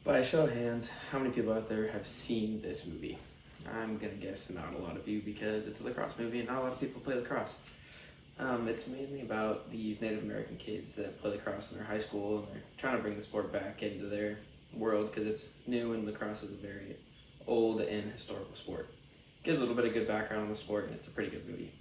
By a show of hands, how many people out there have seen this movie? I'm gonna guess not a lot of you because it's a lacrosse movie and not a lot of people play lacrosse. It's mainly about these Native American kids that play lacrosse in their high school, and they're trying to bring the sport back into their world because it's new and lacrosse is a very old and historical sport. Gives a little bit of good background on the sport, and it's a pretty good movie.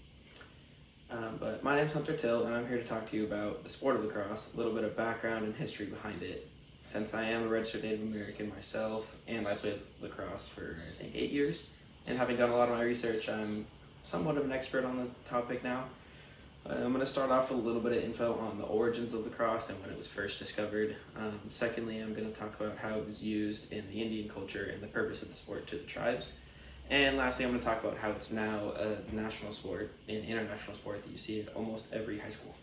But my name's Hunter Till, and I'm here to talk to you about the sport of lacrosse, a little bit of background and history behind it. Since I am a registered Native American myself, and I played lacrosse for, I think, 8 years, and having done a lot of my research, I'm somewhat of an expert on the topic now. I'm going to start off with a little bit of info on the origins of lacrosse and when it was first discovered. Secondly, I'm going to talk about how it was used in the Indian culture and the purpose of the sport to the tribes. And lastly, I'm going to talk about how it's now a national sport, an international sport that you see at almost every high school.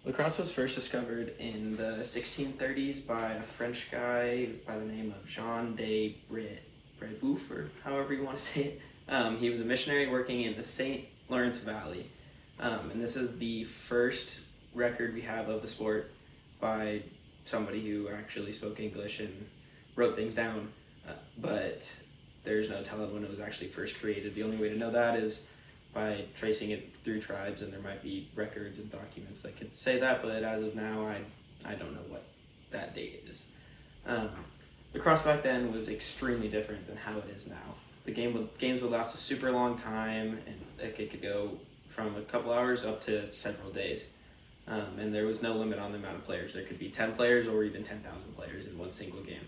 Lacrosse was first discovered in the 1630s by a French guy by the name of Jean de Brébeuf, or however you want to say it. He was a missionary working in the St. Lawrence Valley. And this is the first record we have of the sport by somebody who actually spoke English and wrote things down. But there's no telling when it was actually first created. The only way to know that is by tracing it through tribes, and there might be records and documents that could say that, but as of now, I don't know what that date is. Lacrosse back then was extremely different than how it is now. The games would last a super long time, and it could go from a couple hours up to several days. And there was no limit on the amount of players. There could be 10 players or even 10,000 players in one single game.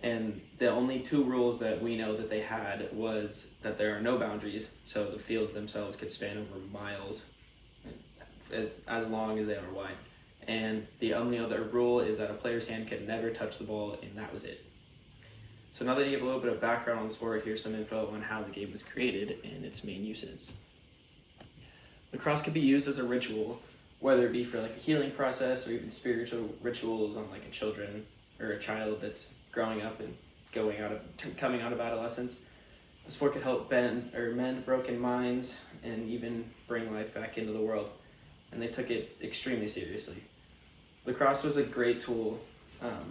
And the only two rules that we know that they had was that there are no boundaries, so the fields themselves could span over miles as long as they are wide. And the only other rule is that a player's hand could never touch the ball, and that was it. So now that you have a little bit of background on the sport, here's some info on how the game was created and its main uses. Lacrosse could be used as a ritual, whether it be for like a healing process or even spiritual rituals on like a children or a child that's growing up and coming out of adolescence. The sport could help mend broken minds and even bring life back into the world, and they took it extremely seriously. Lacrosse was a great tool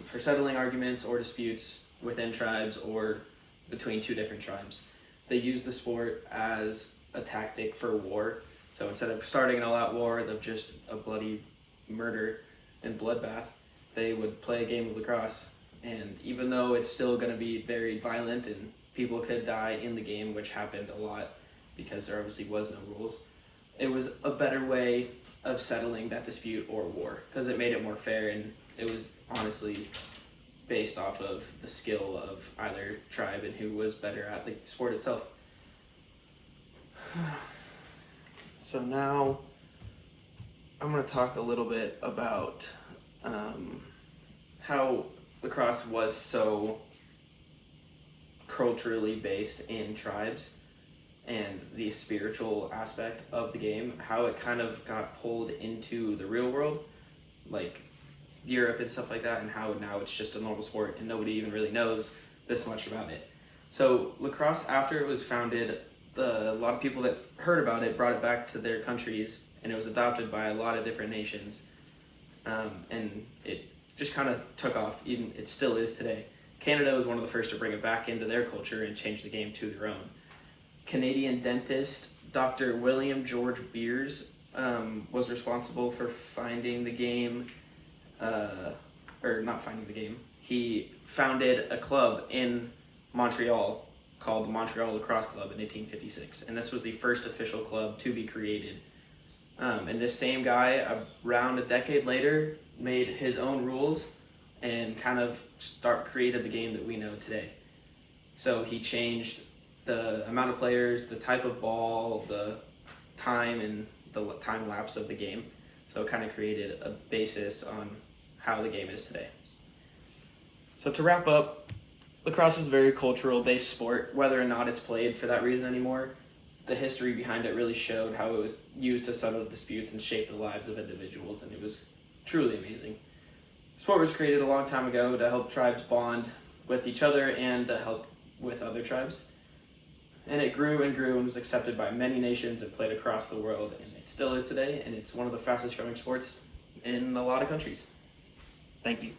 for settling arguments or disputes within tribes or between two different tribes. They used the sport as a tactic for war, so instead of starting an all-out war of just a bloody murder and bloodbath, they would play a game of lacrosse. And even though it's still going to be very violent and people could die in the game, which happened a lot because there obviously was no rules, it was a better way of settling that dispute or war because it made it more fair, and it was honestly based off of the skill of either tribe and who was better at the sport itself. So now I'm going to talk a little bit about how lacrosse was so culturally based in tribes and the spiritual aspect of the game, how it kind of got pulled into the real world, like Europe and stuff like that, and how now it's just a normal sport and nobody even really knows this much about it. So lacrosse, after it was founded, a lot of people that heard about it brought it back to their countries, and it was adopted by a lot of different nations, and it just kind of took off. Even it still is today. Canada was one of the first to bring it back into their culture and change the game to their own. Canadian dentist Dr. William George Beers was responsible for finding the game, or not finding the game. He founded a club in Montreal called the Montreal Lacrosse Club in 1856, and this was the first official club to be created. And this same guy, around a decade later, made his own rules and kind of created the game that we know today. So he changed the amount of players, the type of ball, the time, and the time lapse of the game. So it kind of created a basis on how the game is today. So to wrap up, lacrosse is a very cultural based sport. Whether or not it's played for that reason anymore, the history behind it really showed how it was used to settle disputes and shape the lives of individuals, and it was truly amazing. The sport was created a long time ago to help tribes bond with each other and to help with other tribes. And it grew and grew and was accepted by many nations and played across the world, and it still is today, and it's one of the fastest growing sports in a lot of countries. Thank you.